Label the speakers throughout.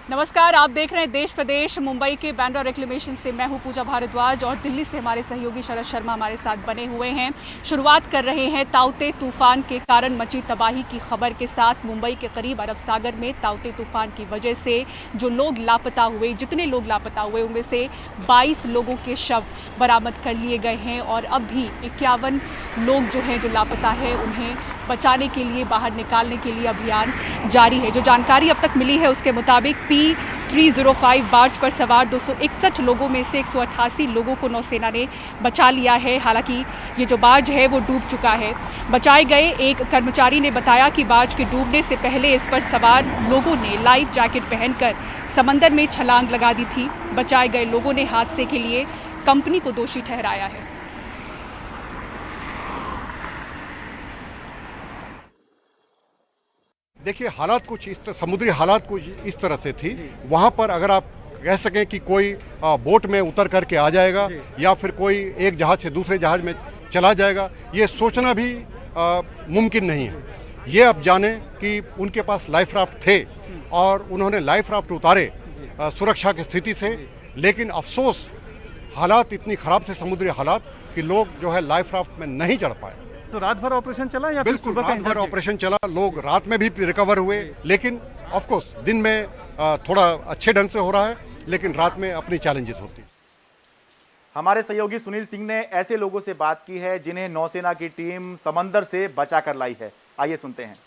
Speaker 1: नमस्कार, आप देख रहे हैं देश प्रदेश। मुंबई के बांद्रा रिक्लेमेशन से मैं हूं पूजा भारद्वाज और दिल्ली से हमारे सहयोगी शरद शर्मा हमारे साथ बने हुए हैं। शुरुआत कर रहे हैं ताउते तूफान के कारण मची तबाही की खबर के साथ। मुंबई के करीब अरब सागर में ताउते तूफान की वजह से जो लोग लापता हुए, जितने लोग लापता हुए उनमें से 22 लोगों के शव बरामद कर लिए गए हैं और अब भी 51 लोग जो हैं जो लापता है उन्हें बचाने के लिए, बाहर निकालने के लिए अभियान जारी है। जो जानकारी अब तक मिली है उसके मुताबिक P305 बार्ज पर सवार 261 लोगों में से 188 लोगों को नौसेना ने बचा लिया है। हालांकि ये जो बार्ज है वो डूब चुका है। बचाए गए एक कर्मचारी ने बताया कि बार्ज के डूबने से पहले इस पर सवार लोगों ने लाइफ जैकेट पहनकर समंदर में छलांग लगा दी थी। बचाए गए लोगों ने हादसे के लिए कंपनी को दोषी ठहराया है।
Speaker 2: देखिए, हालात कुछ इस तरह, समुद्री हालात कुछ इस तरह से थी। वहाँ पर अगर आप कह सकें कि कोई बोट में उतर करके आ जाएगा या फिर कोई एक जहाज से दूसरे जहाज में चला जाएगा, ये सोचना भी मुमकिन नहीं है। ये अब जाने कि उनके पास लाइफ राफ्ट थे और उन्होंने लाइफ राफ्ट उतारे सुरक्षा की स्थिति से, लेकिन अफसोस हालात इतनी खराब थे, समुद्री हालात, कि लोग जो है लाइफ राफ्ट में नहीं चढ़ पाए।
Speaker 3: तो रात भर ऑपरेशन चला या
Speaker 2: बिल्कुल रात भर ऑपरेशन चला। लोग रात में भी रिकवर हुए, लेकिन ऑफ कोर्स दिन में थोड़ा अच्छे ढंग से हो रहा है, लेकिन रात में अपनी चैलेंजेस होती है।
Speaker 4: हमारे सहयोगी सुनील सिंह ने ऐसे लोगों से बात की है जिन्हें नौसेना की टीम समंदर से बचा कर लाई है। आइए सुनते हैं।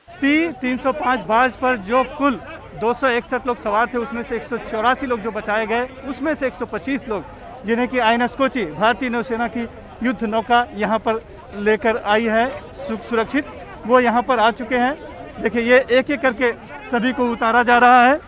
Speaker 3: P305 बार्ज पर जो कुल 261 लोग सवार थे उसमें से 184 लोग जो बचाए गए, उसमें से 125 लोग जिन्हें कि आईएनएस कोची भारतीय नौसेना की युद्ध नौका यहाँ पर लेकर आई है सुरक्षित, वो यहाँ पर आ चुके हैं। देखिए, ये एक एक करके सभी को उतारा जा रहा है।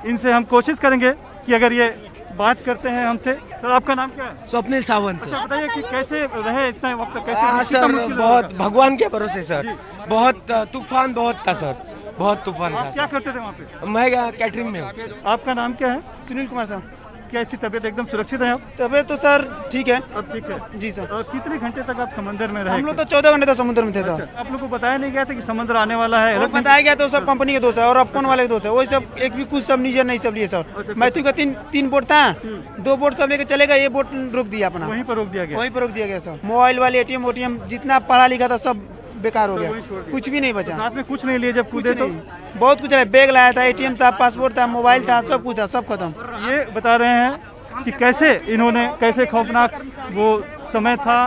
Speaker 3: इनसे हम कोशिश करेंगे कि अगर ये बात करते हैं हमसे। सर, आपका नाम क्या है?
Speaker 5: स्वप्निल सावंत।
Speaker 3: अच्छा, बताइए कि कैसे रहे इतना वक्त, कैसे?
Speaker 5: सर, बहुत भगवान के भरोसे सर, बहुत तूफान बहुत था सर, बहुत तूफान था।
Speaker 3: क्या करते थे वहाँ पे?
Speaker 5: मैं कैटरिंग में हूँ।
Speaker 3: आपका नाम क्या है?
Speaker 6: सुनील कुमार साहब।
Speaker 3: कैसी तबीयत? एकदम सुरक्षित है आप?
Speaker 6: तबीयत तो सर ठीक है।
Speaker 3: अब ठीक है
Speaker 6: जी सर।
Speaker 3: और कितने घंटे तक आप समंदर में रहे?
Speaker 6: हम लोग तो 14 घंटे तक समुद्र में थे।
Speaker 3: अच्छा, आप लोग को बताया नहीं गया था कि समुद्र आने वाला है?
Speaker 6: बताया गया तो सब कंपनी के दोस्त है और अपन वाले के दोस्त है, वही सब एक भी कुछ सब निजी नहीं सब लिए सर। मैथ्यू का तीन बोट था, 2 बोट सब लेके चलेगा, ये बोट रोक दिया अपना,
Speaker 3: वहीं पर रोक दिया गया।
Speaker 6: वहीं पर रोक दिया गया सर। मोबाइल वाले एटीएम जितना पढ़ा लिखा था सब बेकार हो गया, कुछ भी नहीं बचा।
Speaker 3: साथ में कुछ नहीं लिए जब कूदे? तो
Speaker 6: बहुत कुछ है, बैग लाया था, एटीएम था, पासपोर्ट था, मोबाइल था, सब कुछ था, सब खत्म।
Speaker 3: ये बता रहे हैं कि कैसे खौफनाक वो समय था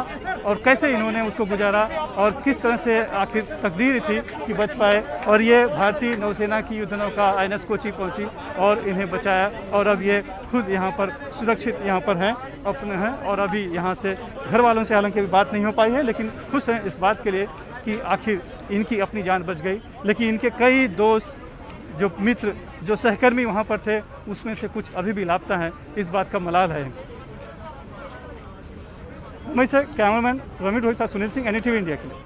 Speaker 3: और कैसे इन्होंने उसको गुजारा और किस तरह से आखिर तकदीर थी कि बच पाए। और ये भारतीय नौसेना की युद्ध नौका आईएनएस कोची पहुंची और इन्हें बचाया और अब ये खुद यहाँ पर सुरक्षित यहाँ पर हैं, अपने हैं। और अभी यहाँ से घर वालों से हालांकि बात नहीं हो पाई है, लेकिन खुश हैं इस बात के लिए कि आखिर इनकी अपनी जान बच गई। लेकिन इनके कई दोस्त, जो मित्र, जो सहकर्मी वहाँ पर थे, उसमें से कुछ अभी भी लापता हैं। इस बात का मलाल है। मैं से cameraman Ramit Rohit, Sunil Singh, NDTV India के लिए।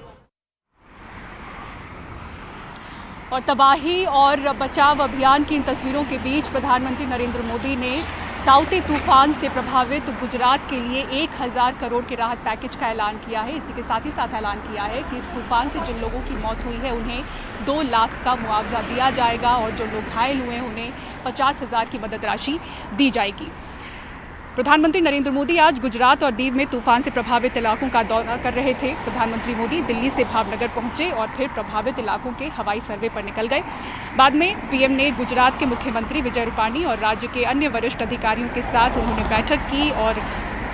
Speaker 1: और तबाही और बचाव अभियान की इन तस्वीरों के बीच प्रधानमंत्री नरेंद्र मोदी ने ताउते तूफान से प्रभावित गुजरात के लिए 1000 करोड़ के राहत पैकेज का ऐलान किया है। इसी के साथ ही साथ ऐलान किया है कि इस तूफान से जिन लोगों की मौत हुई है उन्हें 2 लाख का मुआवजा दिया जाएगा और जो लोग घायल हुए हैं उन्हें 50,000 की मदद राशि दी जाएगी। प्रधानमंत्री नरेंद्र मोदी आज गुजरात और दीव में तूफान से प्रभावित इलाकों का दौरा कर रहे थे। प्रधानमंत्री मोदी दिल्ली से भावनगर पहुंचे और फिर प्रभावित इलाकों के हवाई सर्वे पर निकल गए। बाद में पीएम ने गुजरात के मुख्यमंत्री विजय रूपाणी और राज्य के अन्य वरिष्ठ अधिकारियों के साथ उन्होंने बैठक की और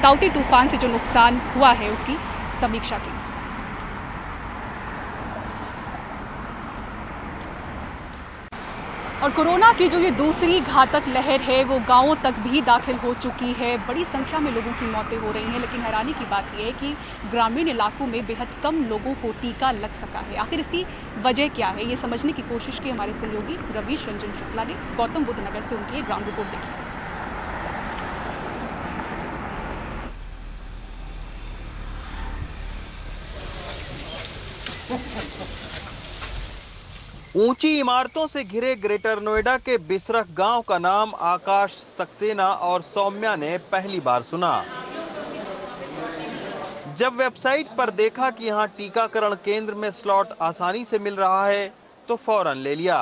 Speaker 1: ताउते तूफान से जो नुकसान हुआ है उसकी समीक्षा की। और कोरोना की जो ये दूसरी घातक लहर है वो गांवों तक भी दाखिल हो चुकी है। बड़ी संख्या में लोगों की मौतें हो रही हैं, लेकिन हैरानी की बात यह है कि ग्रामीण इलाकों में बेहद कम लोगों को टीका लग सका है। आखिर इसकी वजह क्या है, ये समझने की कोशिश की हमारे सहयोगी रवीश रंजन शुक्ला ने। गौतम बुद्ध नगर से उनकी ग्राउंड रिपोर्ट देखी।
Speaker 7: ऊंची इमारतों से घिरे ग्रेटर नोएडा के बिसरख गांव का नाम आकाश सक्सेना और सौम्या ने पहली बार सुना। जब वेबसाइट पर देखा कि यहां टीकाकरण केंद्र में स्लॉट आसानी से मिल रहा है तो फौरन ले लिया।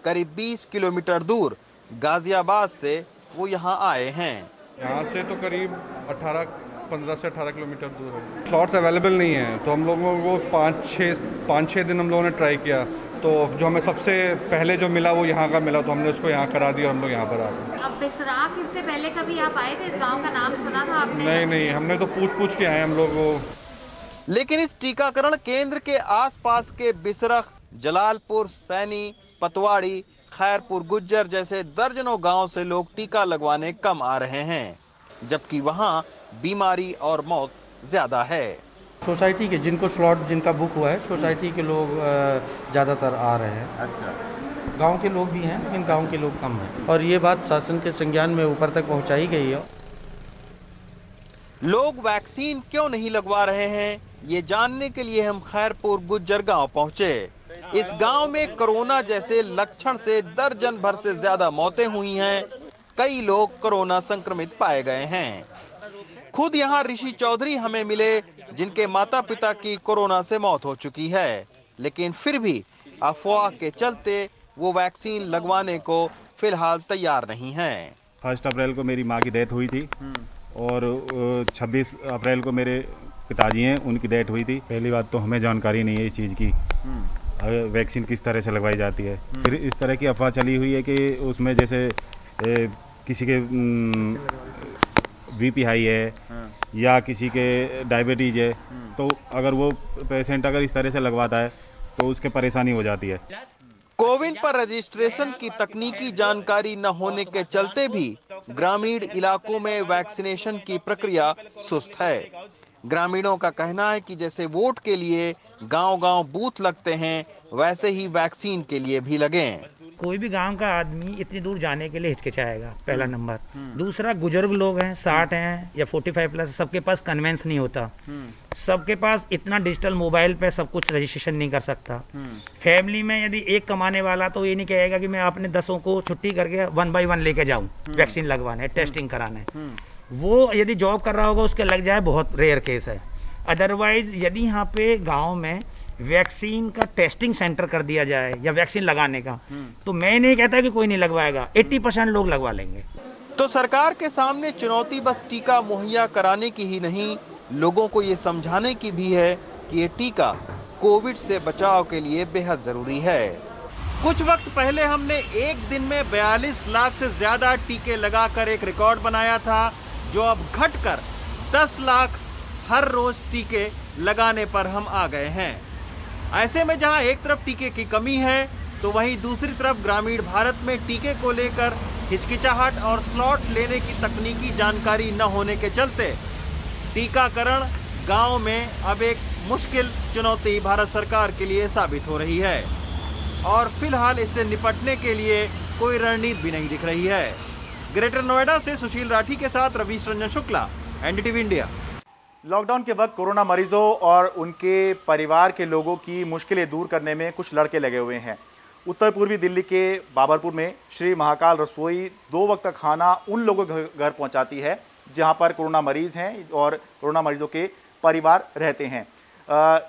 Speaker 7: करीब 20 किलोमीटर दूर गाजियाबाद से वो यहाँ आए हैं।
Speaker 8: यहाँ से तो करीब 15 से 18 किलोमीटर दूर है। स्लॉट्स अवेलेबल नहीं है, तो हम लोगों को 5-6 दिन हम लोगों ने ट्राई किया, तो जो हमें सबसे पहले जो मिला वो यहाँ का मिला, तो हमने उसको यहाँ करा दिया, हम लोग यहाँ पर आ गए।
Speaker 9: अब बिसराक इससे पहले कभी आप आए थे? इस गांव का नाम सुना था आपने?
Speaker 8: नहीं, हमने तो पूछ के आए हम लोग वो।
Speaker 7: लेकिन इस टीकाकरण केंद्र के आसपास के बिसरख, जलालपुर, सैनी, पतवाड़ी, खैरपुर गुज्जर जैसे दर्जनों गांव से लोग टीका लगवाने कम आ रहे हैं, जबकि वहां बीमारी और मौत ज्यादा है।
Speaker 10: सोसाइटी के जिनको स्लॉट जिनका बुक हुआ है, सोसाइटी के लोग ज़्यादातर आ रहे हैं।
Speaker 4: अच्छा,
Speaker 10: गांव के लोग भी हैं, लेकिन गांव के लोग कम हैं, और ये बात शासन के संज्ञान में ऊपर तक पहुंचाई गई है।
Speaker 7: लोग वैक्सीन क्यों नहीं लगवा रहे हैं, ये जानने के लिए हम खैरपुर गुज्जर गांव पहुंचे। इस गांव में कोरोना जैसे लक्षण से दर्जन भर से ज्यादा मौतें हुई हैं। कई लोग कोरोना संक्रमित पाए गए हैं। खुद यहाँ ऋषि चौधरी हमें मिले, जिनके माता पिता की कोरोना से मौत हो चुकी है, लेकिन फिर भी अफवाह के चलते वो वैक्सीन लगवाने को फिलहाल तैयार नहीं हैं।
Speaker 11: 1 अप्रैल को मेरी माँ की डेथ हुई थी और 26 अप्रैल को मेरे पिताजी हैं, उनकी डेथ हुई थी। पहली बात तो हमें जानकारी नहीं है इस चीज़ की, वैक्सीन किस तरह से लगवाई जाती है। फिर इस तरह की अफवाह चली हुई है कि उसमें जैसे किसी के बीपी हाई है या किसी के डायबिटीज है, तो अगर वो पेशेंट अगर इस तरह से लगवाता है तो उसके परेशानी हो जाती है।
Speaker 7: कोविन पर रजिस्ट्रेशन की तकनीकी जानकारी न होने के चलते भी ग्रामीण इलाकों में वैक्सीनेशन की प्रक्रिया सुस्त है। ग्रामीणों का कहना है कि जैसे वोट के लिए गांव-गांव बूथ लगते हैं, वैसे ही वैक्सीन के लिए भी लगें।
Speaker 12: कोई भी गांव का आदमी इतनी दूर जाने के लिए हिचकिचाएगा, पहला नंबर। दूसरा, बुजुर्ग लोग हैं, 60 हैं या 45 प्लस, सबके पास कन्वेंस नहीं होता, सबके पास इतना डिजिटल मोबाइल पे सब कुछ रजिस्ट्रेशन नहीं कर सकता। फैमिली में यदि एक कमाने वाला तो ये नहीं कहेगा कि मैं अपने 10 को छुट्टी करके 1 बाय 1 लेके जाऊं वैक्सीन लगवाने, टेस्टिंग कराने। वो यदि जॉब कर रहा होगा उसके लग जाए, बहुत रेयर केस है। अदरवाइज यदि यहाँ पे गाँव में वैक्सीन का टेस्टिंग सेंटर कर दिया जाए या वैक्सीन लगाने का, तो मैं नहीं कहता कि कोई नहीं लगवाएगा, 80% लोग लगवा लेंगे।
Speaker 7: तो सरकार के सामने चुनौती बस टीका मुहैया कराने की ही नहीं, लोगों को ये समझाने की भी है कि ये टीका कोविड से बचाव के लिए बेहद जरूरी है। कुछ वक्त पहले हमने एक दिन में 42 लाख से ज्यादा टीके लगाकर एक रिकॉर्ड बनाया था, जो अब घटकर 10 लाख हर रोज टीके लगाने पर हम आ गए हैं। ऐसे में जहां एक तरफ टीके की कमी है, तो वहीं दूसरी तरफ ग्रामीण भारत में टीके को लेकर हिचकिचाहट और स्लॉट लेने की तकनीकी जानकारी न होने के चलते टीकाकरण गांव में अब एक मुश्किल चुनौती भारत सरकार के लिए साबित हो रही है, और फिलहाल इससे निपटने के लिए कोई रणनीति भी नहीं दिख रही है। ग्रेटर नोएडा से सुशील राठी के साथ Ravish Ranjan Shukla, NDTV India.
Speaker 4: Lockdown के वक्त कोरोना मरीजों और उनके परिवार के लोगों की मुश्किलें दूर करने में कुछ लड़के लगे हुए हैं। उत्तर पूर्वी दिल्ली के बाबरपुर में श्री महाकाल रसोई 2 वक्त का खाना उन लोगों के घर पहुंचाती है जहां पर कोरोना मरीज हैं और कोरोना मरीजों के परिवार रहते हैं।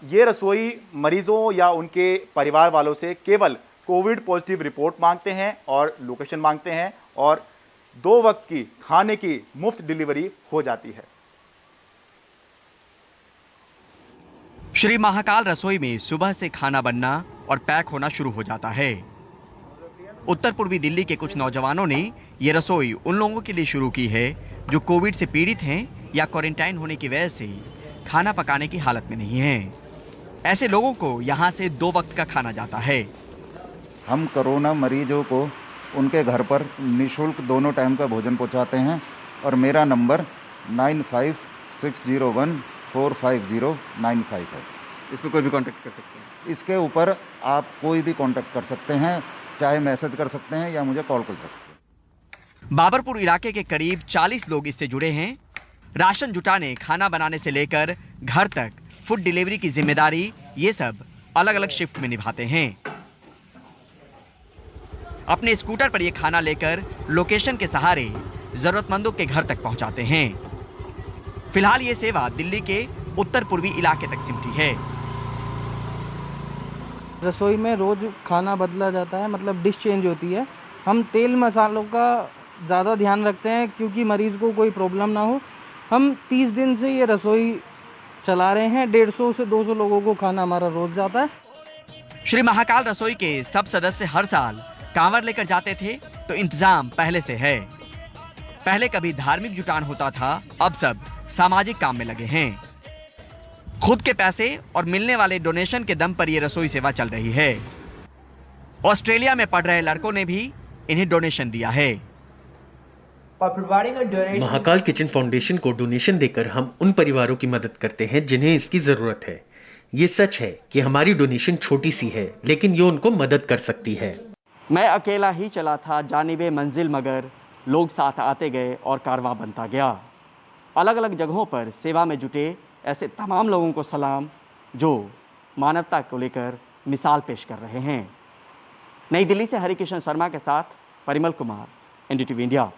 Speaker 4: ये रसोई मरीजों या उनके परिवार वालों से केवल कोविड पॉजिटिव रिपोर्ट मांगते हैं और लोकेशन मांगते हैं, और 2 वक्त की खाने की मुफ्त डिलीवरी हो जाती है।
Speaker 13: श्री महाकाल रसोई में सुबह से खाना बनना और पैक होना शुरू हो जाता है। उत्तर पूर्वी दिल्ली के कुछ नौजवानों ने ये रसोई उन लोगों के लिए शुरू की है जो कोविड से पीड़ित हैं या क्वारंटाइन होने की वजह से खाना पकाने की हालत में नहीं हैं। ऐसे लोगों को यहाँ से 2 वक्त का खाना जाता है।
Speaker 14: हम कोरोना मरीजों को उनके घर पर निःशुल्क दोनों टाइम का भोजन पहुँचाते हैं, और मेरा नंबर 9560145095 है।
Speaker 15: इस पर कोई भी कांटेक्ट कर सकते हैं?
Speaker 14: इसके ऊपर आप कोई भी कांटेक्ट कर सकते हैं, चाहे मैसेज कर सकते हैं या मुझे कॉल कर सकते हैं।
Speaker 13: बाबरपुर इलाके के करीब 40 लोग इससे जुड़े हैं। राशन जुटाने, खाना बनाने से लेकर घर तक फूड डिलीवरी की जिम्मेदारी ये सब अलग अलग शिफ्ट में निभाते हैं। अपने स्कूटर पर ये खाना लेकर लोकेशन के सहारे जरूरतमंदों के घर तक पहुंचाते हैं। फिलहाल ये सेवा दिल्ली के उत्तर पूर्वी इलाके तक सिमटी है।
Speaker 10: रसोई में रोज़ खाना बदला जाता है, मतलब डिश चेंज होती है। हम तेल मसालों का ज़्यादा ध्यान रखते हैं क्योंकि मरीज़ को कोई प्रॉब्लम ना हो। हम 30 दिन से ये रसोई चला रहे हैं। 150 से 200 लोगों को खाना हमारा रोज़ जाता है।
Speaker 13: श्री महाकाल रसोई के सब सदस्य हर साल कांवड़ लेकर जाते थे, तो इंतजाम पहले से है। पहले कभी धार्मिक जुटान होता था, अब सब सामाजिक काम में लगे हैं। खुद के पैसे और मिलने वाले डोनेशन के दम पर यह रसोई सेवा चल रही है। ऑस्ट्रेलिया में पढ़ रहे लड़कों ने भी इन्हें डोनेशन दिया है।
Speaker 16: महाकाल किचन फाउंडेशन को डोनेशन देकर हम उन परिवारों की मदद करते हैं जिन्हें इसकी जरूरत है। ये सच है कि हमारी डोनेशन छोटी सी है, लेकिन ये उनको मदद कर सकती है।
Speaker 13: मैं अकेला ही चला था जानिबे मंजिल, मगर लोग साथ आते गए और कारवां बनता गया। अलग अलग जगहों पर सेवा में जुटे ऐसे तमाम लोगों को सलाम, जो मानवता को लेकर मिसाल पेश कर रहे हैं। नई दिल्ली से हरिकिशन शर्मा के साथ परिमल कुमार, NDTV इंडिया।